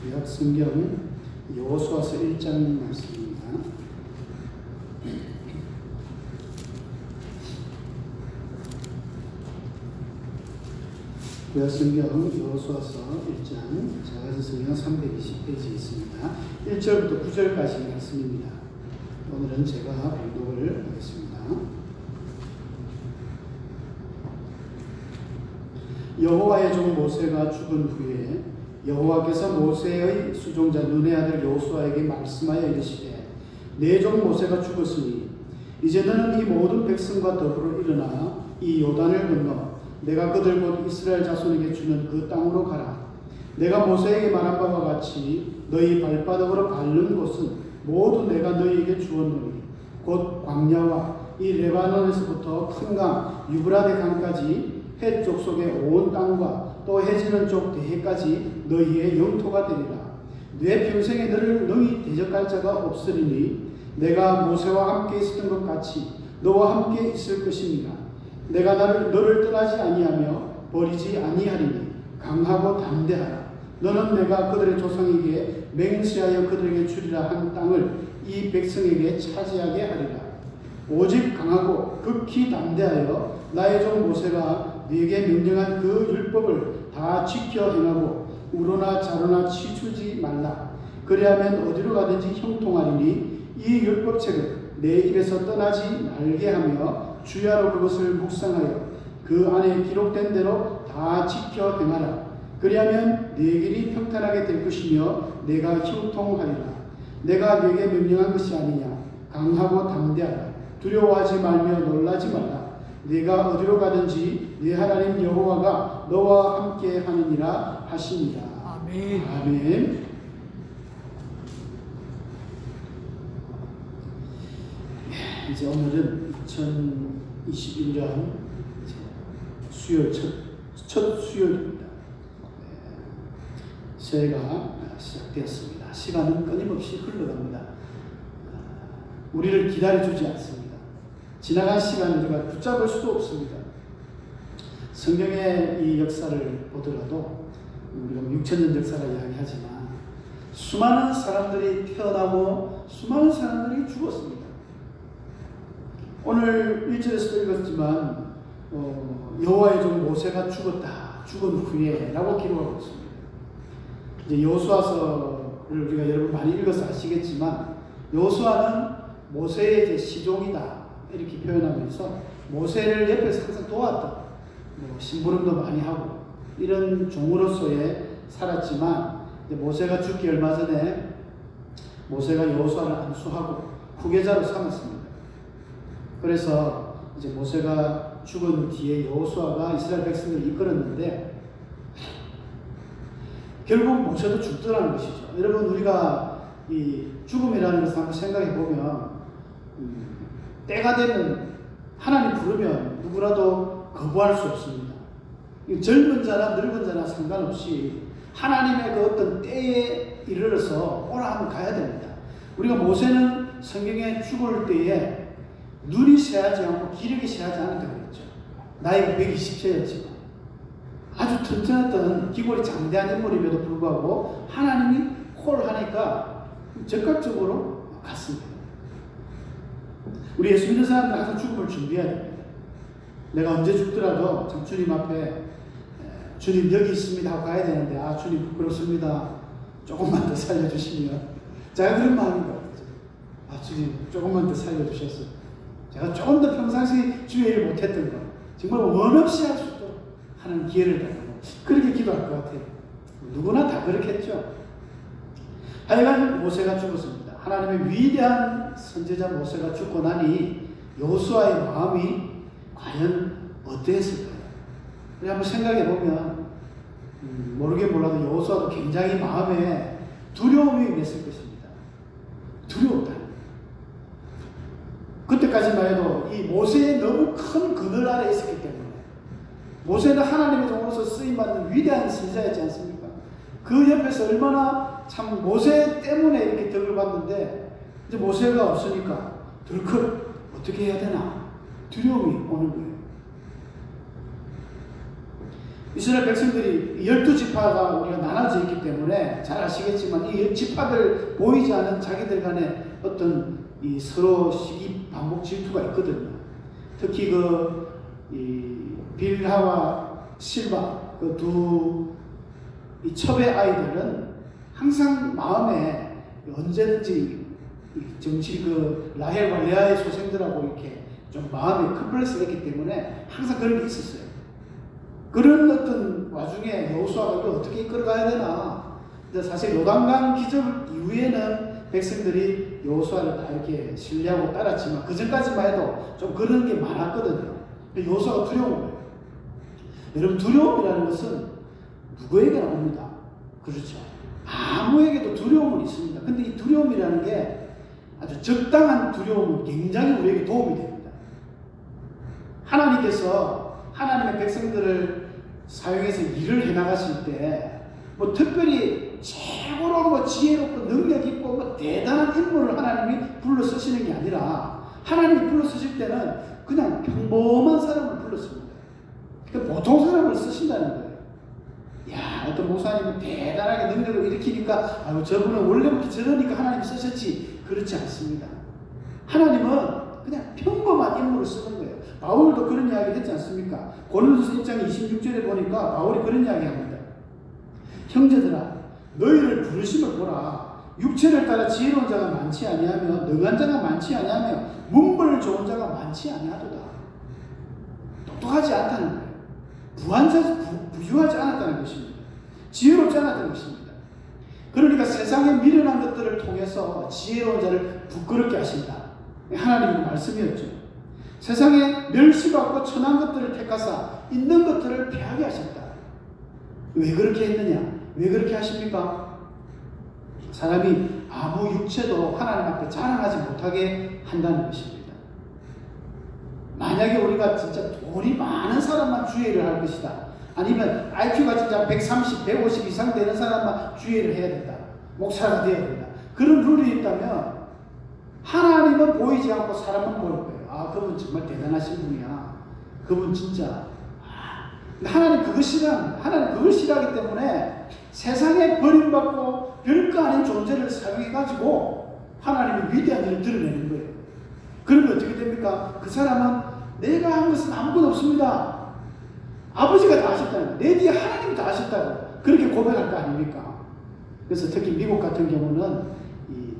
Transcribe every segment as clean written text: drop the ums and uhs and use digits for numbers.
구약 성경 여호수아서 1장 말씀입니다. 구약 성경 여호수아서 1장 작은 성경 320페이지에 있습니다. 1절부터 9절까지 말씀입니다. 오늘은 제가 봉독을 하겠습니다. 여호와의 종 모세가 죽은 후에 여호와께서 모세의 수종자 눈의 아들 여호수아에게 말씀하여 이르시되 내 종 모세가 죽었으니 이제 너는 이 모든 백성과 더불어 일어나 이 요단을 건너 내가 그들 곧 이스라엘 자손에게 주는 그 땅으로 가라. 내가 모세에게 말한 바와 같이 너희 발바닥으로 밟는 곳은 모두 내가 너희에게 주었노니 곧 광야와 이 레바논에서부터 큰 강 유브라데 강까지 해 족속의 온 땅과 또 해지는 족 대해까지 너희의 영토가 되리라. 내 평생에 너를 능히 대적할 자가 없으리니 내가 모세와 함께 있었던 것 같이 너와 함께 있을 것입니다. 내가 너를 떠나지 아니하며 버리지 아니하리니 강하고 담대하라. 너는 내가 그들의 조상에게 맹세하여 그들에게 주리라 한 땅을 이 백성에게 차지하게 하리라. 오직 강하고 극히 담대하여 나의 종 모세가 네게 명령한 그 율법을 다 지켜 행하고 우로나 자로나 치추지 말라. 그리하면 어디로 가든지 형통하리니 이 율법책을 내 입에서 떠나지 말게 하며 주야로 그것을 묵상하여 그 안에 기록된 대로 다 지켜 행하라. 그리하면 네 길이 평탄하게 될 것이며 내가 형통하리라. 내가 네게 명령한 것이 아니냐. 강하고 담대하라. 두려워하지 말며 놀라지 말라. 네가 어디로 가든지 네 하나님 여호와가 너와 함께 하느니라 하시니라. 아멘. 아멘. 이제 오늘은 2021년 수요일 첫 수요일입니다. 새해가 시작되었습니다. 시간은 끊임없이 흘러갑니다. 우리를 기다려주지 않습니다. 지나간 시간을 우리가 붙잡을 수도 없습니다. 성경의 이 역사를 보더라도 우리가 6,000년 역사를 이야기하지만 수많은 사람들이 태어나고 수많은 사람들이 죽었습니다. 오늘 1절에서도 읽었지만 여호와의 종 모세가 죽었다. 죽은 후에 라고 기록하고 있습니다. 이제 여호수아서를 우리가 여러분 많이 읽어서 아시겠지만 여호수아는 모세의 이제 시종이다. 이렇게 표현하면서 모세를 옆에서 항상 도왔다. 심부름도 많이 하고 이런 종으로서의 살았지만 이제 모세가 죽기 얼마 전에 모세가 여호수아를 안수하고 후계자로 삼았습니다. 그래서 이제 모세가 죽은 뒤에 여호수아가 이스라엘 백성을 이끌었는데 결국 모세도 죽더라는 것이죠. 여러분 우리가 이 죽음이라는 것을 한번 생각해 보면 때가 되면 하나님 부르면 누구라도 거부할 수 없습니다. 젊은 자나 늙은 자나 상관없이 하나님의 그 어떤 때에 이르러서 오라 하면 가야 됩니다. 우리가 모세는 성경에 죽을 때에 눈이 새하지 않고 기력이 새하지 않았다고 그랬죠. 나이가 120세였지만 아주 튼튼했던 기골이 장대한 인물임에도 불구하고 하나님이 콜 하니까 즉각적으로 갔습니다. 우리 예수 믿는 사람들 항상 죽음을 준비해야 됩니다. 내가 언제 죽더라도 참 주님 앞에 주님 여기 있습니다 하고 가야 되는데 주님 부끄럽습니다. 조금만 더 살려주시면 제가 그런 마음인 것 같아요. 주님 조금만 더 살려주셔서 제가 조금 더 평상시 주의 일을 못했던 거 정말 원 없이 할 수 있도록 하는 기회를 달라고 그렇게 기도할 것 같아요. 누구나 다 그렇겠죠. 하여간 모세가 죽었습니다. 하나님의 위대한 선지자 모세가 죽고 나니 여호수아의 마음이 과연 어땠을까요? 우리 한번 생각해 보면 모르게 몰라도 여호수아도 굉장히 마음에 두려움이 임했을 것입니다. 두려웠다. 그때까지만 해도 이 모세의 너무 큰 그늘 아래 있었기 때문에 모세는 하나님의 종으로서 쓰임받는 위대한 선지자였지 않습니까? 그 옆에서 얼마나 참 모세 때문에 이렇게 덕을 받는데 이제 모세가 없으니까 덜컥 어떻게 해야 되나 두려움이 오는 거예요. 이스라엘 백성들이 12지파가 우리가 나눠져 있기 때문에 잘 아시겠지만 이 지파들 보이지 않은 자기들 간에 어떤 이 서로 시기 반복 질투가 있거든요. 특히 이 빌하와 실바 그 두 이 첩의 아이들은 항상 마음에 언제든지 정치 라헬과 레아의 소생들하고 이렇게 좀 마음에 컴플렉스가 있기 때문에 항상 그런 게 있었어요. 그런 어떤 와중에 여호수아가 이걸 어떻게 이끌어가야 되나. 근데 사실 요단강 기적 이후에는 백성들이 여호수아를 다 이렇게 신뢰하고 따랐지만 그 전까지만 해도 좀 그런 게 많았거든요. 여호수아가 두려운 거예요. 여러분, 두려움이라는 것은 누구에게나 옵니다. 그렇죠. 아무에게도 두려움은 있습니다. 근데 이 두려움이라는 게 아주 적당한 두려움은 굉장히 우리에게 도움이 됩니다. 하나님께서 하나님의 백성들을 사용해서 일을 해나가실 때 뭐 특별히 최고로 뭐 지혜롭고 능력 있고 뭐 대단한 인물을 하나님이 불러 쓰시는 게 아니라 하나님이 불러 쓰실 때는 그냥 평범한 사람을 불러 씁니다. 그러니까 보통 사람을 쓰신다는 거예요. 야, 어떤 목사님은 대단하게 능력을 일으키니까 아유, 저분은 원래부터 저러니까 하나님 쓰셨지. 그렇지 않습니다. 하나님은 그냥 평범한 인물을 쓰는 거예요. 바울도 그런 이야기 했지 않습니까? 고린도서 1장 26절에 보니까 바울이 그런 이야기 합니다. 형제들아, 너희를 부르심을 보라. 육체를 따라 지혜로운 자가 많지 아니하며 능한 자가 많지 아니하며 문벌 좋은 자가 많지 아니하도다. 똑똑하지 않다는 거예요. 부유하지 않았다는 것입니다. 지혜롭지 않았다는 것입니다. 그러니까 세상에 미련한 것들을 통해서 지혜로운 자를 부끄럽게 하신다. 하나님의 말씀이었죠. 세상에 멸시받고 천한 것들을 택하사 있는 것들을 패하게 하셨다. 왜 그렇게 했느냐? 왜 그렇게 하십니까? 사람이 아무 육체도 하나님 앞에 자랑하지 못하게 한다는 것입니다. 만약에 우리가 진짜 돈이 많은 사람만 주의를 할 것이다. 아니면 IQ가 진짜 130, 150 이상 되는 사람만 주의를 해야 된다. 목사가 되어야 된다. 그런 룰이 있다면 하나님은 보이지 않고 사람만 보일 거예요. 아, 그분 정말 대단하신 분이야. 그분 진짜. 하나님 그거 싫어합니다. 하나님 그걸 싫어하기 때문에 세상에 버림받고 별거 아닌 존재를 사용해가지고 하나님의 위대한 일을 드러내는 거예요. 그러면 어떻게 됩니까? 그 사람은 내가 한 것은 아무것도 없습니다. 아버지가 다 하셨다는 거예요. 내 뒤에 하나님이 다 하셨다고. 그렇게 고백할 거 아닙니까? 그래서 특히 미국 같은 경우는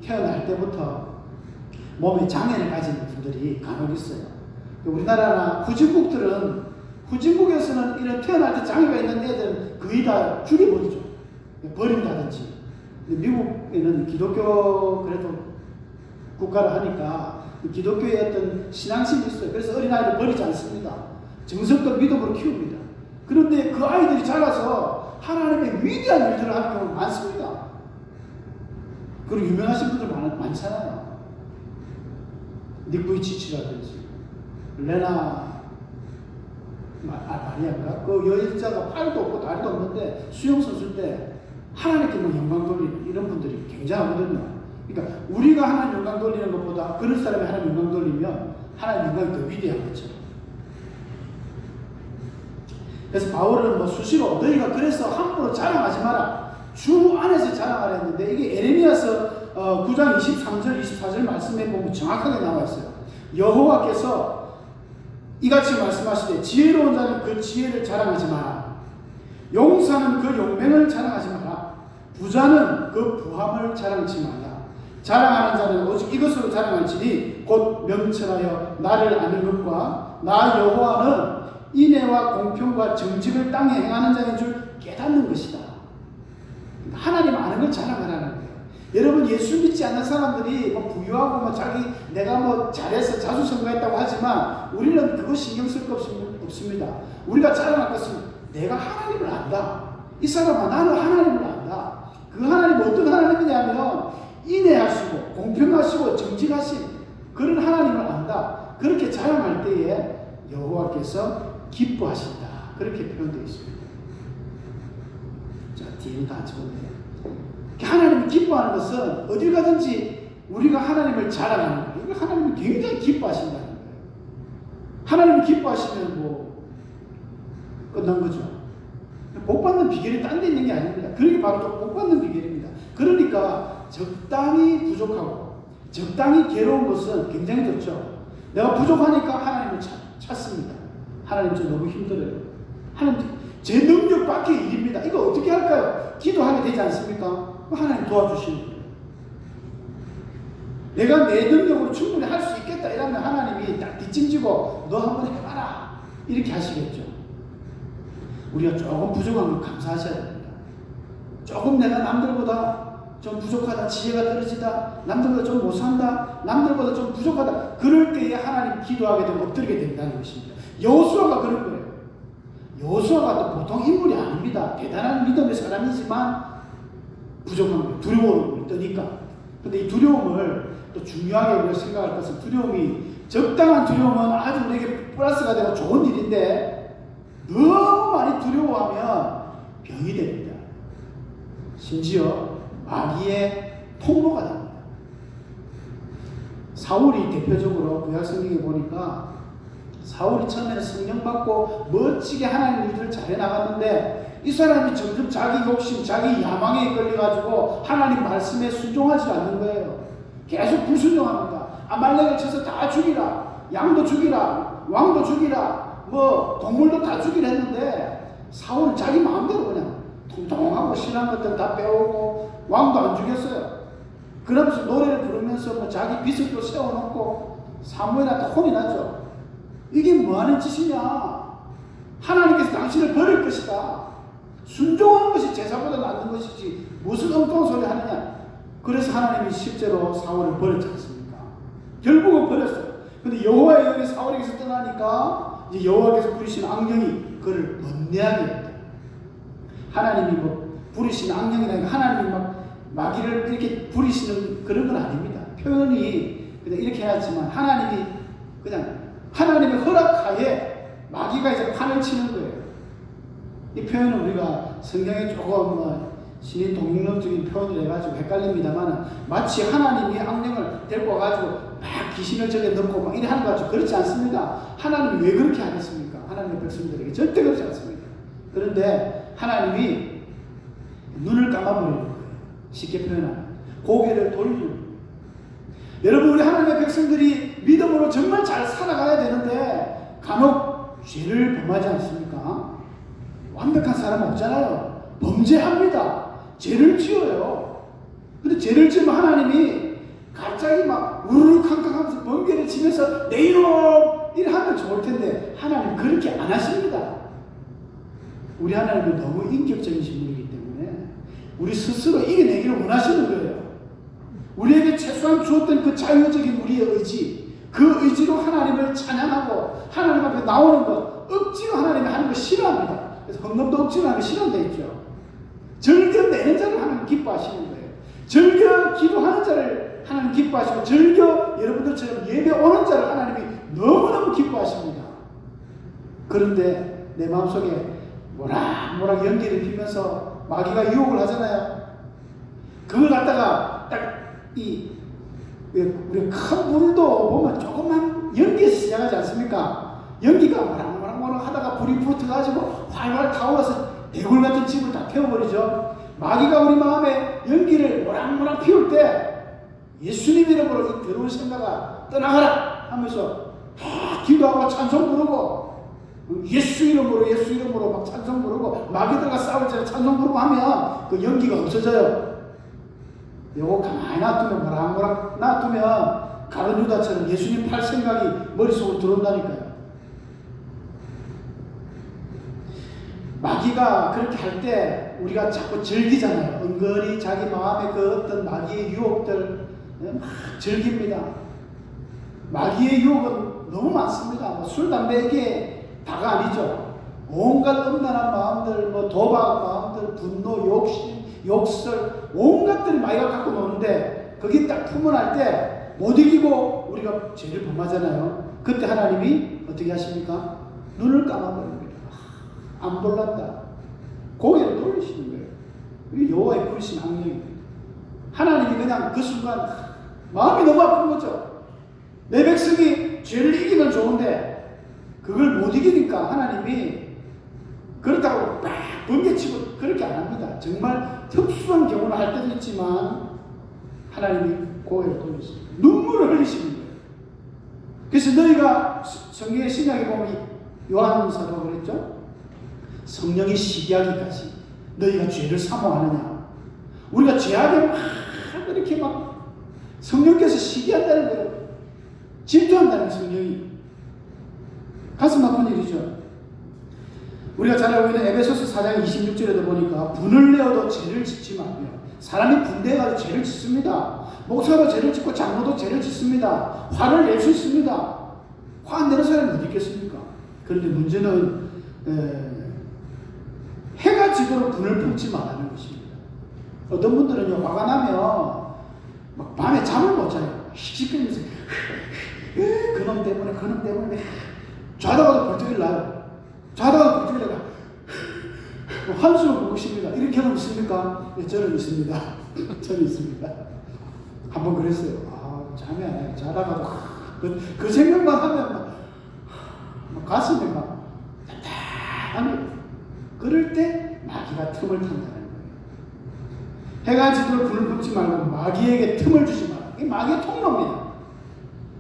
태어날 때부터 몸에 장애를 가진 분들이 간혹 있어요. 우리나라나 후진국에서는 이런 태어날 때 장애가 있는 애들은 거의 다 죽여버리죠. 버린다든지. 미국에는 기독교 그래도 국가를 하니까 기독교의 어떤 신앙심이 있어요. 그래서 어린아이를 버리지 않습니다. 정성껏 믿음으로 키웁니다. 그런데 그 아이들이 자라서 하나님의 위대한 일들을 하는 경우가 많습니다. 그리고 유명하신 분들 많잖아요. 닉 부이치치라든지 레나 마리아인가? 그 여자가 팔도 없고 다리도 없는데 수영선수 때 하나님께만 영광 돌리는 이런 분들이 굉장하거든요. 그러니까 우리가 하나님 영광 돌리는 것보다 그런 사람이 하나님 영광 돌리면 하나님 영광이 더 위대한 것처럼. 그래서 바울은 뭐 수시로 너희가 그래서 함부로 자랑하지 마라. 주 안에서 자랑하라 했는데 이게 에레미야서 9장 23절 24절 말씀에 보면 정확하게 나와 있어요. 여호와께서 이같이 말씀하시되 지혜로운 자는 그 지혜를 자랑하지 마라. 용사는 그 용맹을 자랑하지 마라. 부자는 그 부함을 자랑치 마라. 자랑하는 자는 오직 이것으로 자랑할지니 곧 명철하여 나를 아는 것과 나 여호와는 인애와 공평과 정직을 땅에 행하는 자인 줄 깨닫는 것이다. 하나님 아는 걸 자랑하라는 거예요. 여러분, 예수 믿지 않는 사람들이 뭐 부유하고 뭐 내가 뭐 잘해서 자수성가했다고 하지만 우리는 그거 신경 쓸 거 없습니다. 우리가 자랑할 것은 내가 하나님을 안다. 이 사람아, 나는 하나님을 안다. 그 하나님은 어떤 하나님이냐면 인애하시고 공평하시고 정직하신 그런 하나님을 안다. 그렇게 자랑할 때에 여호와께서 기뻐하신다. 그렇게 표현되어 있습니다. 자, 뒤에는 다 적었네요. 하나님이 기뻐하는 것은 어딜 가든지 우리가 하나님을 자랑하는 거예요. 이걸 하나님이 굉장히 기뻐하신다는 거예요. 하나님이 기뻐하시면 뭐 끝난 거죠. 복 받는 비결이 딴 데 있는 게 아닙니다. 그게 바로 또 복 받는 비결입니다. 그러니까 적당히 부족하고 적당히 괴로운 것은 굉장히 좋죠. 내가 부족하니까 하나님을 찾습니다. 하나님 저 너무 힘들어요. 하나님 제 능력 밖의 일입니다. 이거 어떻게 할까요? 기도하게 되지 않습니까? 하나님 도와주시는 거예요. 내가 내 능력으로 충분히 할 수 있겠다 이러면 하나님이 딱 뒷짐지고 너 한번 해봐라 이렇게 하시겠죠. 우리가 조금 부족한 걸 감사하셔야 됩니다. 조금 내가 남들보다 좀 부족하다, 지혜가 떨어지다, 남들보다 좀 못산다, 남들보다 좀 부족하다, 그럴 때에 하나님 기도하게 되면 엎드리게 된다는 것입니다. 여호수아가 그런 거예요. 여호수아가 또 보통 인물이 아닙니다. 대단한 믿음의 사람이지만 부족한 거예요. 두려움을 떠니까. 근데 이 두려움을 또 중요하게 우리가 생각할 것은, 두려움이 적당한 두려움은 아주 우리에게 플러스가 되고 좋은 일인데 너무 많이 두려워하면 병이 됩니다. 심지어 마귀의 통로가 됩니다. 사울이 대표적으로 구약 성경에 보니까 사울이 처음에는 성령 받고 멋지게 하나님 일들을 잘해 나갔는데 이 사람이 점점 자기 욕심, 자기 야망에 끌려가지고 하나님 말씀에 순종하지 않는 거예요. 계속 불순종합니다. 아말렉을 쳐서 다 죽이라, 양도 죽이라, 왕도 죽이라, 뭐 동물도 다 죽이라 했는데 사울은 자기 마음대로 그냥 통통하고 신한 것들 다 빼오고 왕도 안 죽였어요. 그러면서 노래를 부르면서 뭐 자기 빚을 또 세워놓고 사무엘한테 혼이 나죠. 이게 뭐하는 짓이냐? 하나님께서 당신을 버릴 것이다. 순종하는 것이 제사보다 낫는 것이지 무슨 엉뚱한 소리 하느냐. 그래서 하나님이 실제로 사울을 버렸지 않습니까? 결국은 버렸어요. 근데 여호와의 영이 사울에게서 떠나니까 이제 여호와께서 부리신 악령이 그를 번뇌하게 했다. 하나님이 뭐 부리신 악령이라니까 하나님이 막 마귀를 이렇게 부리시는 그런 건 아닙니다. 표현이 그냥 이렇게 해놨지만 하나님이 그냥 하나님의 허락하에 마귀가 이제 판을 치는 거예요. 이 표현은 우리가 성경에 조금 뭐 신인 동용론적인 표현을 해가지고 헷갈립니다만 마치 하나님이 악령을 데리고 와가지고 막 귀신을 저게 넣고 막 이래 하는 것 같죠. 그렇지 않습니다. 하나님이 왜 그렇게 하겠습니까? 하나님의 백성들에게 절대 그렇지 않습니다. 그런데 하나님이 눈을 감아버리는 거예요. 쉽게 표현하면 고개를 돌리는 거예요. 여러분, 우리 하나님의 백성들이 믿음으로 정말 잘 살아가야 되는데 간혹 죄를 범하지 않습니까? 완벽한 사람 없잖아요. 범죄합니다. 죄를 지어요. 근데 죄를 지으면 하나님이 갑자기 막 우르르 캉캉하면서 번개를 치면서 내 이놈! 이래 하면 좋을 텐데 하나님 그렇게 안 하십니다. 우리 하나님은 너무 인격적이신 분이기 때문에 우리 스스로 이겨내기를 원하시는 거예요. 우리에게 최소한 주었던 그 자유적인 우리의 의지, 그 의지로 하나님을 찬양하고 하나님 앞에 나오는 것, 억지로 하나님이 하는 거 싫어합니다. 그래서 헌금도 억지로 하는 거 싫어한다 했죠. 즐겨 내는 자를 하나님 기뻐하시는 거예요. 즐겨 기도하는 자를 하나님 기뻐하시고 즐겨 여러분들처럼 예배 오는 자를 하나님이 너무너무 기뻐하십니다. 그런데 내 마음속에 모락모락 연기를 피면서 마귀가 유혹을 하잖아요. 그걸 갖다가 딱 우리 큰 불도 보면 조금만 연기에서 시작하지 않습니까? 연기가 모락모락 하다가 불이 붙어가지고 활활 타올라서 대굴 같은 집을 다 태워버리죠. 마귀가 우리 마음에 연기를 모락모락 피울 때 예수님 이름으로 이 더러운 생각아 떠나가라 하면서 다 기도하고 찬송 부르고 예수 이름으로 막 찬송 부르고 마귀들과 싸울 때 찬송 부르고 하면 그 연기가 없어져요. 요거 가만히 놔두면 모락모락 놔두면 가룟 유다처럼 예수님 팔 생각이 머릿속으로 들어온다니까요. 마귀가 그렇게 할 때 우리가 자꾸 즐기잖아요. 은근히 자기 마음에 그 어떤 마귀의 유혹들 막 즐깁니다. 마귀의 유혹은 너무 많습니다. 뭐 술, 담배 이게 다가 아니죠. 온갖 음란한 마음들, 뭐 도박 마음들, 분노, 욕심, 욕설, 온갖들이 마귀가 갖고 노는데 거기 딱 품어날 때 못 이기고 우리가 죄를 범하잖아요. 그때 하나님이 어떻게 하십니까? 눈을 감아버립니다. 안 볼란다. 고개를 돌리시는 거예요. 이게 여호와의 부르신 악령입니다. 하나님이 그냥 그 순간 마음이 너무 아픈 거죠. 내 백성이 죄를 이기면 좋은데 그걸 못 이기니까 하나님이 그렇다고 막 번개치고 그렇게 안 합니다. 정말 특수한 경우는 할 때도 있지만 하나님이 고개를 돌리십니다. 눈물을 흘리시는 거예요. 그래서 너희가 성경의 신약에 보면 요한 사도가 그랬죠. 성령이 시기하기까지 너희가 죄를 사모하느냐. 우리가 죄악에 막 이렇게 막 성령께서 시기한다는 거예요. 질투한다는 성령이. 가슴 아픈 일이죠. 우리가 잘 알고 있는 에베소서 4장 26절에도 보니까 분을 내어도 죄를 짓지 말며. 사람이 분대해가지고 죄를 짓습니다. 목사도 죄를 짓고 장로도 죄를 짓습니다. 화를 낼 수 있습니다. 화 안 내는 사람이 어디 있겠습니까? 그런데 문제는 해가 지도록 분을 품지 말라는 것입니다. 어떤 분들은요, 화가 나면 막 밤에 잠을 못 자요. 씩씩거리면서 그놈 때문에 자다가도 벌떡 일어나요. 자다가도 벌떡 일어나 한숨을 보고 싶습니다. 이런 경험 있습니까? 네, 저는 있습니다. 저는 있습니다. 한번 그랬어요. 잠이 안 와요. 자다가도 그 생각만 하면 막 가슴에 막 답답한 그럴 때 마귀가 틈을 탄다는 거예요. 해가 지도록 불을 붙지 말고 마귀에게 틈을 주지 마라. 이게 마귀의 통로입니다.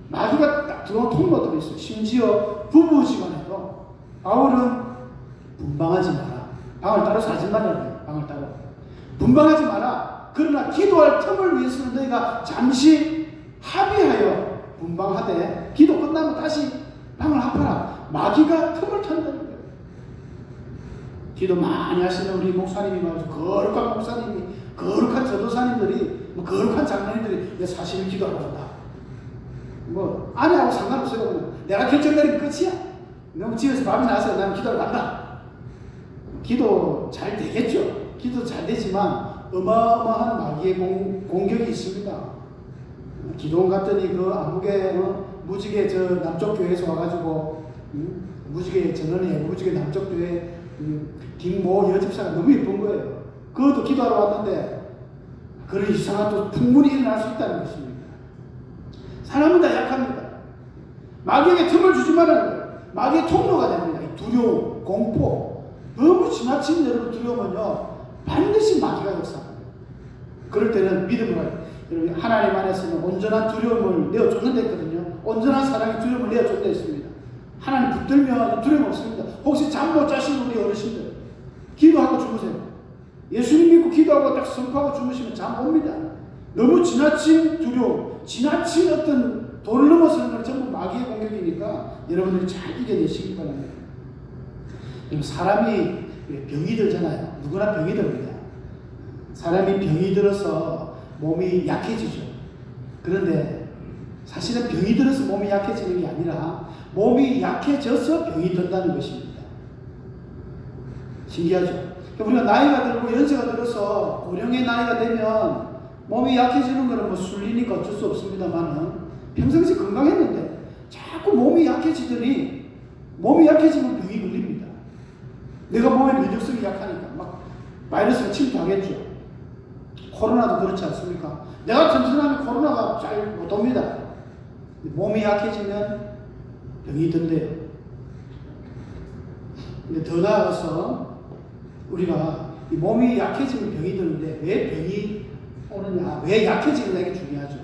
마귀가 딱 들어온 통로들이 있어요. 심지어 부부지간에도 바울은 분방하지 마라. 방을 따로 사지 말라고요. 방을 따로 분방하지 마라. 그러나 기도할 틈을 위해서는 너희가 잠시 합의하여 분방하되 기도 끝나면 다시 방을 합하라. 마귀가 틈을 탄다는 거예요. 기도 많이 하시는 우리 목사님이 말이죠. 거룩한 목사님이, 거룩한 전도사님들이, 거룩한 장로님들이 사실 기도하러 간다. 아내하고 상관없어요. 내가 결정 내리면 끝이야. 너무 집에서 밥이 나서 나는 기도하러 간다. 기도 잘 되겠죠. 기도 잘 되지만 어마어마한 마귀의 공격이 있습니다. 기도원 갔더니 그 안국에 무지개 저 남쪽 교회에서 와가지고 무지개 전원에 무지개 남쪽 교회 김모 여집사가 너무 예쁜 거예요. 그것도 기도하러 왔는데 그런 이상한 또 풍문이 일어날 수 있다는 것입니다. 사람은 다 약합니다. 마귀에게 틈을 주지 말라는 거예요. 마귀의 통로가 됩니다. 두려움, 공포, 너무 지나친 여러분 두려우면요 반드시 마귀가 역사합니다. 그럴 때는 믿음을 가지고 여러분 하나님 안에서는 온전한 두려움을 내어줬는 데 있거든요. 온전한 사랑의 두려움을 내어줬는 데 있습니다. 하나님 붙들면 두려움 없습니다. 혹시 잠 못 자시는 우리 어르신들 기도하고 주무세요. 예수님 믿고 기도하고 딱 선포하고 주무시면 잠 옵니다. 너무 지나친 두려움, 지나친 어떤 도를 넘어서는 건 전부 마귀의 공격이니까 여러분들이 잘 이겨내시기 바랍니다. 사람이 병이 들잖아요. 누구나 병이 듭니다. 사람이 병이 들어서 몸이 약해지죠. 그런데 사실은 병이 들어서 몸이 약해지는 게 아니라 몸이 약해져서 병이 든다는 것입니다. 신기하죠? 우리가 나이가 들고 연세가 들어서 고령의 나이가 되면 몸이 약해지는 것은 뭐 술리니까 어쩔 수 없습니다만은 평상시 건강했는데 자꾸 몸이 약해지더니 몸이 약해지면 병이 걸립니다. 내가 몸의 면역성이 약하니까 막 바이러스가 침투하겠죠. 코로나도 그렇지 않습니까? 내가 튼튼하면 코로나가 잘 못 옵니다. 몸이 약해지면 병이 든대요. 근데 더 나아가서 우리가 이 몸이 약해지면 병이 드는데 왜 병이 오느냐, 왜 약해지느냐 이게 중요하죠.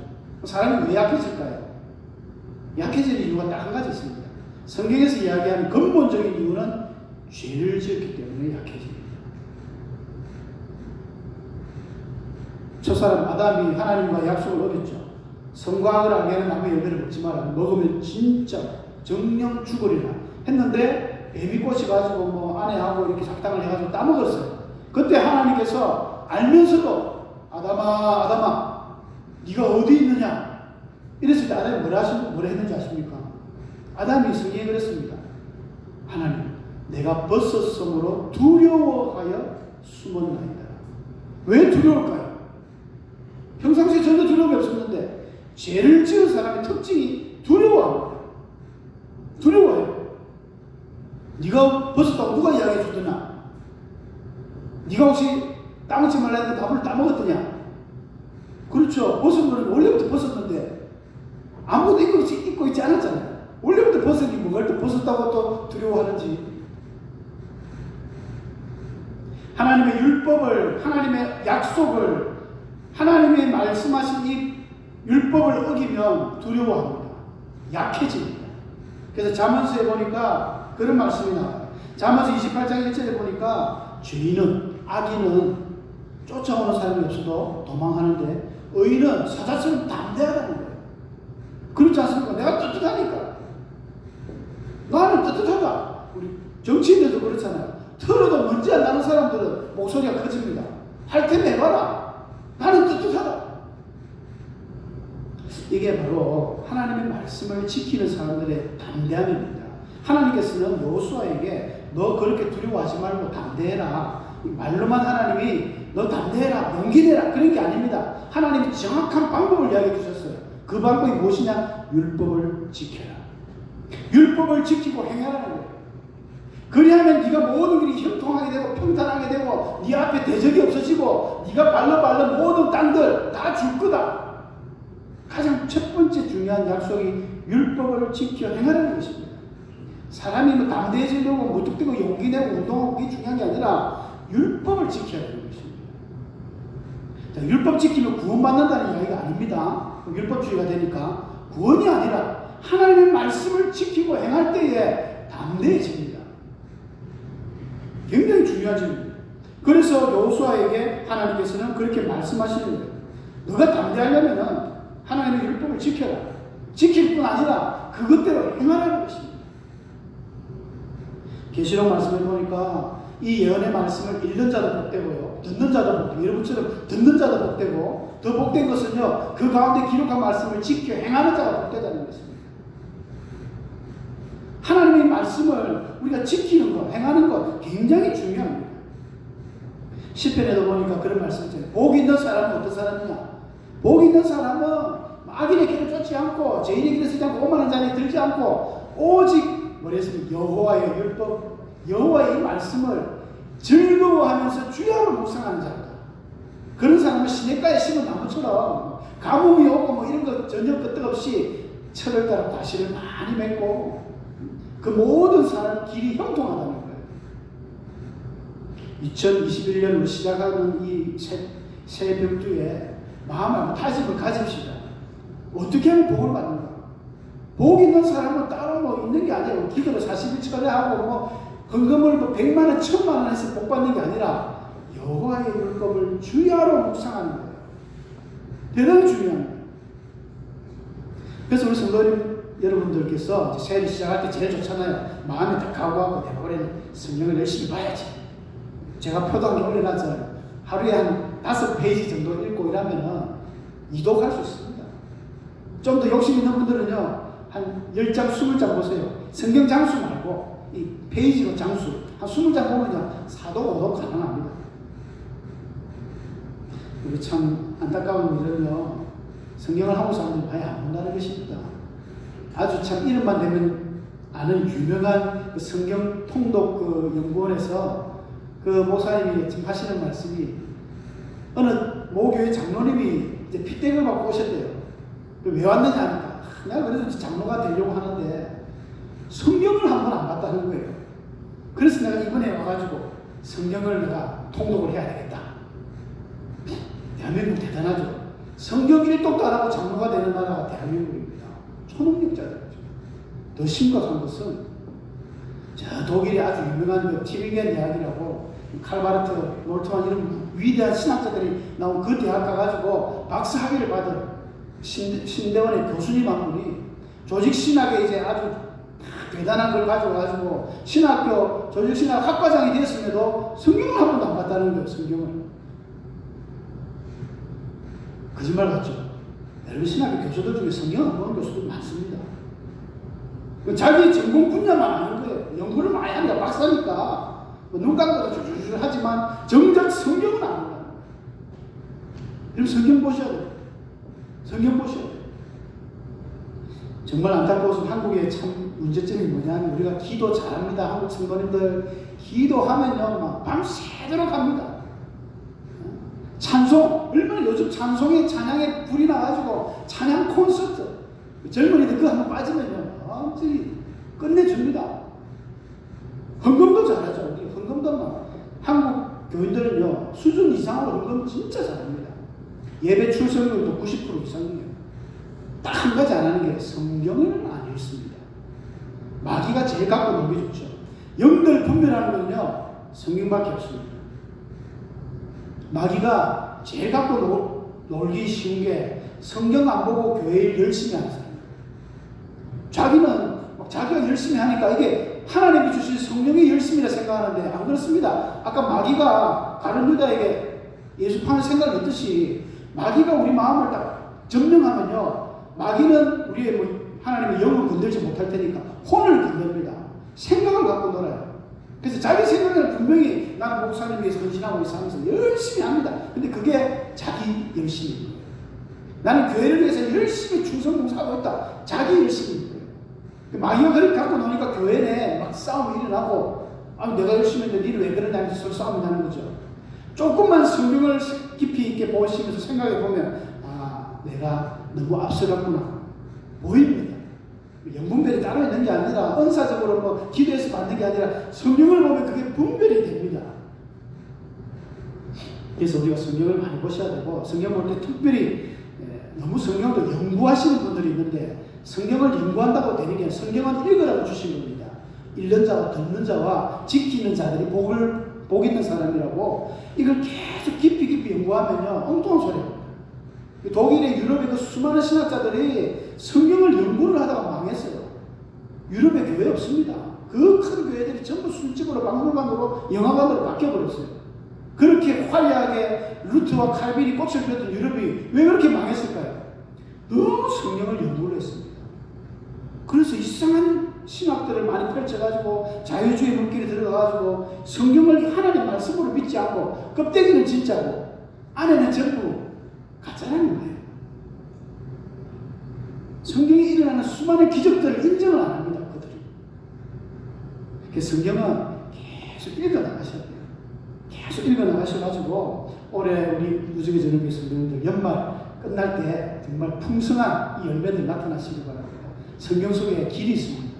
사람이 왜 약해질까요? 약해지는 이유가 딱 한 가지 있습니다. 성경에서 이야기하는 근본적인 이유는 죄를 지었기 때문에 약해집니다. 첫사람 아담이 하나님과 약속을 어겼죠. 성과학을 알게 하는 나무 열매를 먹지 마라. 먹으면 진짜 정령 죽으리라 했는데 뱀이 꽂혀가지고 뭐 아내하고 이렇게 작당을 해가지고 따먹었어요. 그때 하나님께서 알면서도 아담아 네가 어디 있느냐 이랬을 때 아담이 뭐라 했는지 아십니까? 아담이 성경에 그랬습니다. 하나님 내가 벗었으므로 두려워하여 숨었나이다. 왜 두려울까요? 평상시에 전혀 두려움이 없었는데 죄를 지은 사람의 특징이 두려워합니다. 두려워해요. 네가 벗었다고 누가 이야기해 주더냐? 네가 혹시 따먹지 말라 했는데 밥을 따먹었더냐? 그렇죠. 벗은 거는 원래부터 벗었는데 아무것도 입고 있지 않았잖아요. 원래부터 벗은 게 뭐가 또 벗었다고 또 두려워하는지. 하나님의 율법을, 하나님의 약속을, 하나님의 말씀하신 이 율법을 어기면 두려워합니다. 약해집니다. 그래서 잠언서에 보니까 그런 말씀이 나와요. 잠언서 28장 1절에 보니까 죄인은, 악인은 쫓아오는 사람이 없어도 도망하는데 의인은 사자처럼 담대하다는 거예요. 그렇지 않습니까? 내가 떳떳하니까. 나는 떳떳하다. 우리 정치인들도 그렇잖아요. 틀어도 문제 안 나는 사람들은 목소리가 커집니다. 할 테면 해봐라. 나는 떳떳하다. 이게 바로 하나님의 말씀을 지키는 사람들의 담대함입니다. 하나님께서는 여호수아에게 너 그렇게 두려워하지 말고 담대해라. 말로만 하나님이 너 담대해라, 용기 내라 그런 게 아닙니다. 하나님이 정확한 방법을 이야기해 주셨어요. 그 방법이 무엇이냐? 율법을 지켜라. 율법을 지키고 행하라는 거예요. 그리하면 네가 모든 길이 형통하게 되고 평탄하게 되고 네 앞에 대적이 없어지고 네가 발로 모든 땅들 다 줄 거다. 가장 첫 번째 중요한 약속이 율법을 지켜 행하라는 것입니다. 사람이 뭐 담대해지려고 무뚝대고 용기 내고 운동하고 그게 중요한 게 아니라 율법을 지켜야 되는 것입니다. 자, 율법 지키면 구원받는다는 이야기가 아닙니다. 율법주의가 되니까 구원이 아니라 하나님의 말씀을 지키고 행할 때에 담대해집니다. 굉장히 중요한 점입니다. 그래서 여호수아에게 하나님께서는 그렇게 말씀하시는 거예요. 너가 담대하려면 하나님의 율법을 지켜라. 지킬 뿐 아니라 그것대로 행하라는 것입니다. 계시록 말씀을 보니까 이 예언의 말씀을 읽는 자도 복되고요, 듣는 자도 복되고, 여러분처럼 듣는 자도 복되고, 더 복된 것은요, 그 가운데 기록한 말씀을 지켜 행하는 자가 복되다는 것입니다. 하나님의 말씀을 우리가 지키는 것, 행하는 것 굉장히 중요합니다. 시편에도 보니까 그런 말씀이 있잖아요. 복 있는 사람은 어떤 사람이냐? 복 있는 사람은 악인의 길을 쫓지 않고 죄인의 길을 쓰지 않고 오만한 자리에 들지 않고 오직 뭐랬습니까? 여호와의 율법, 여호와의 이 말씀을 즐거워하면서 주야로 묵상하는 자다. 그런 사람은 시냇가에 심은 나무처럼 가뭄이 오고 뭐 이런 거 전혀 끄떡없이 철을 따라 과실을 많이 맺고 그 모든 사람 길이 형통하다는 거예요. 2021년으로 시작하는 이 새 벽두에 마음의 다짐을 가집시다. 어떻게 하면 복을 받는가? 복 있는 사람은 따로 뭐 있는 게 아니에요. 기도를 40일 철회하고 뭐 헌금을 뭐 100만 원, 1000만 원 해서 복 받는 게 아니라 여호와의 율법을 주야로 묵상하는 거예요. 대단히 중요합니다. 그래서 우리 성도 여러분들께서 새해를 시작할 때 제일 좋잖아요. 마음에 딱 각오하고 내가 올해는 성경을 열심히 봐야지. 제가 표도 올려놨잖아요. 하루에 한 5페이지 정도 읽고 이러면은 이독할 수 있습니다. 좀 더 욕심 있는 분들은요, 한 10장, 20장 보세요. 성경 장수 말고, 이 페이지로 장수. 한 20장 보면요, 사독, 오독 가능합니다. 우리 참 안타까운 일은요, 성경을 한국 사람들이 많이 안 본다는 것입니다. 아주 참 이름만 되면 아는 유명한 그 성경 통독 그 연구원에서 그 목사님이 지금 하시는 말씀이 어느 모교회 장로님이 이제 피택을 받고 오셨대요. 왜 왔느냐 하니까 내가 그래도 장로가 되려고 하는데 성경을 한 번 안 봤다는 거예요. 그래서 내가 이번에 와가지고 성경을 내가 통독을 해야 되겠다. 대한민국 대단하죠. 성경 1독도 안 하고 장로가 되는 나라가 대한민국입니다. 초능력자들이죠. 더 심각한 것은 저 독일이 아주 유명한 그 티빙겐 대학이라고 칼바르트, 몰트만 이런 위대한 신학자들이 나온 그 대학 가가지고 박사 학위를 받은 신대원의 교수님 한 분이 조직신학에 이제 아주 대단한 걸 가지고 신학교 조직신학 학과장이 되었음에도 성경을 한 번도 안 봤다는 거예요. 성경을. 거짓말 같죠? 여러분 신학교 교수들 중에 성경 안 보는 교수들 많습니다. 자기 전공 분야만 아는 거예요. 연구를 많이 하니까 박사니까 눈 감고도 줄줄줄 하지만 정작 성경은 안 보는 거예요. 여러분 성경 보셔야 돼요. 성경 보셔야 돼요. 정말 안타까워서 한국의 참 문제점이 뭐냐면 우리가 기도 잘합니다. 한국 성도님들 기도하면요 막 밤새도록 합니다. 찬송 얼마나 요즘 찬송에 찬양에 불이 나가지고 찬양 콘서트 젊은이들 그거 한번 빠지면요 완전히 끝내줍니다. 헌금도 잘하죠. 우리 헌금도 막 한국 교인들은요, 수준 이상으로 헌금 진짜 잘합니다. 예배 출석률도 90% 이상이에요. 딱 한 가지 안 하는 게 성경을 안 읽습니다. 마귀가 제일 갖고 놀기 좋죠. 영들 분별하는 건요, 성경밖에 없습니다. 마귀가 제일 갖고 놀기 쉬운 게 성경 안 보고 교회 일 열심히 하는 사람이에요. 자기는 자기가 열심히 하니까 이게 하나님이 주신 성령의 열심이라 생각하는데 안 그렇습니다. 아까 마귀가 가룟 유다에게 예수 파는 생각을 넣듯이 마귀가 우리 마음을 딱 점령하면요, 마귀는 우리의 하나님의 영을 건들지 못할 테니까 혼을 건듭니다. 생각을 갖고 놀아요. 그래서 자기 생각을 분명히 나는 목사님 위해서 헌신하고 있어 하면서 열심히 합니다. 근데 그게 자기 열심입니다. 나는 교회를 위해서 열심히 충성봉사하고 있다. 자기 열심입니다. 마귀가 그렇게 갖고 노니까 교회 내 막 싸움이 일어나고, 내가 열심히 했는데 니는 왜 그러냐 하면서 서로 싸움이 나는 거죠. 조금만 성경을 깊이 있게 보시면서 생각해 보면, 내가 너무 앞서갔구나 보입니다. 영분별이 따로 있는 게 아니라 은사적으로 기도해서 받는 게 아니라 성경을 보면 그게 분별이 됩니다. 그래서 우리가 성경을 많이 보셔야 되고, 성경 볼 때 특별히 너무 성경도 연구하시는 분들이 있는데, 성경을 연구한다고 되는 게 성경은 읽으라고 주신 겁니다. 읽는 자와 듣는 자와 지키는 자들이 복 있는 사람이라고. 이걸 계속 깊이 연구하면요, 엉뚱한 소리입니다. 독일의 유럽의 그 수많은 신학자들이 성경을 연구를 하다가 망했어요. 유럽에 교회 없습니다. 그 큰 교회들이 전부 술집으로 박물관으로 영화관으로 바뀌어버렸어요. 그렇게 화려하게 루트와 칼빈이 꽃을 피웠던 유럽이 왜 그렇게 망했을까요? 너무 성경을 연구를 했습니다. 그래서 이상한 신학들을 많이 펼쳐가지고 자유주의 물길에 들어가가지고 성경을 하나님 말씀으로 믿지 않고 껍데기는 진짜고 안에는 전부 가짜라는 거예요. 성경에 일어나는 수많은 기적들을 인정을 안 합니다, 그들이. 그래서 성경은 계속 읽어나가셔야 돼요. 계속 읽어나가셔가지고 올해 우리 무지개 저녁의 성도님들 연말 끝날 때 정말 풍성한 이 열매들 나타나시기 바랍니다. 성경 속에 길이 있습니다.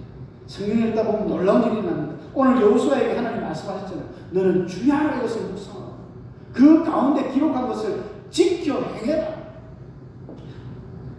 성경을 읽다 보면 놀라운 일이 납니다. 오늘 여호수아에게 하나님 말씀하셨잖아요. 너는 주야로 이것을 묵상하고 그 가운데 기록한 것을 지켜 행해라.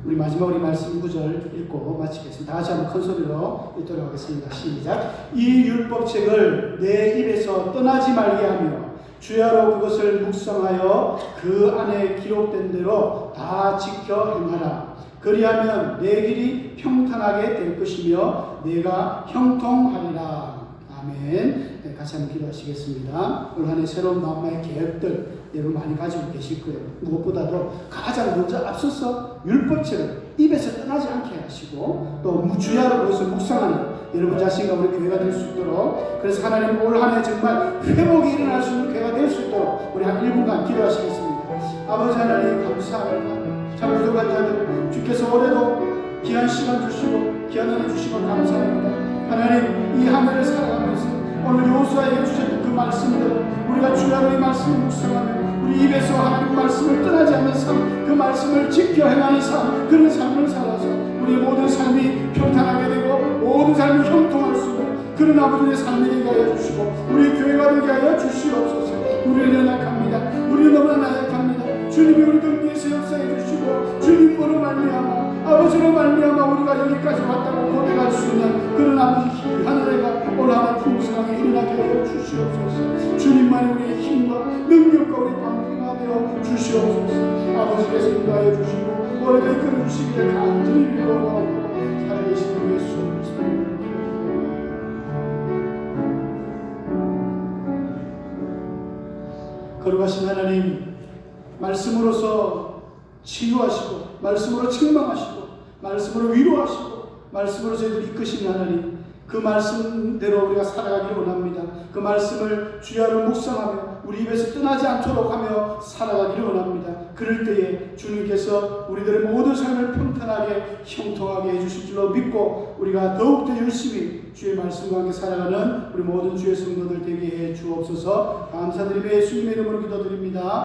우리 마지막으로 이 말씀 9절 읽고 마치겠습니다. 다시 한번 큰 소리로 읽도록 하겠습니다. 시작. 이 율법책을 내 입에서 떠나지 말게 하며 주야로 그것을 묵상하여 그 안에 기록된 대로 다 지켜 행하라. 그리하면 내 길이 평탄하게 될 것이며 내가 형통하리라. 아멘. 네, 같이 한번 기도하시겠습니다. 올 한 해 새로운 마음의 계획들 여러분 많이 가지고 계실 거예요. 무엇보다도 가장 먼저 앞서서 율법책을 입에서 떠나지 않게 하시고 또 주야로 그것을 묵상하는 여러분 자신과 우리 교회가 될 수 있도록, 그래서 하나님 올 한 해 정말 회복이 일어날 수 있는 교회가 될 수 있도록 우리 한 1분간 기도하시겠습니다. 아버지 하나님 감사합니다. 참 부족한 자들 주께서 올해도 귀한 시간 주시고 귀한 은혜 주시고 감사합니다. 하나님 이 한 해를 살아가면서 오늘 여호수아에게 주셨던 그 말씀대로 우리가 주야로 이 말씀을 묵상하며 우리 입에서 하나님 말씀을 떠나지 않는 삶, 그 말씀을 지켜 행하는 삶, 그런 삶을 살아서 우리의 모든 삶이 평탄하게 되고 모든 삶이 형통할 수 있는 그런 아버지의 삶이 되게 하여 주시고 우리 교회가 되게 하여 주시옵소서. 우리는 연약합니다. 우리는 너무나 나약합니다. 주님이 우리 등비에서 역사해 주시고 주님으로 말미암아 아버지로 말미암아 우리가 여기까지 왔다고 고백할 수 있는 그런 아버지 하늘에가 오늘 하나 풍성하게 일어나게 하여 주시옵소서. 주님만이 우리의 힘과 능력과 우리 방패가 되어 주시옵소서. 아버지께서 인도하여 주시고 오래도 이끌어 주시기를 간절히 빌어나오고 살아계신 예수 그리스도 거룩하신 하나님, 말씀으로서 치유하시고 말씀으로 책망하시고 말씀으로 위로하시고 말씀으로 저희들 이끄시는 하나님, 그 말씀대로 우리가 살아가기를 원합니다. 그 말씀을 주야로 묵상하며 우리 입에서 떠나지 않도록 하며 살아가기를 원합니다. 그럴 때에 주님께서 우리들의 모든 삶을 평탄하게 형통하게 해주실 줄로 믿고 우리가 더욱더 열심히 주의 말씀과 함께 살아가는 우리 모든 주의 성도들 되게 해 주옵소서. 감사드리며 예수님의 이름으로 기도드립니다.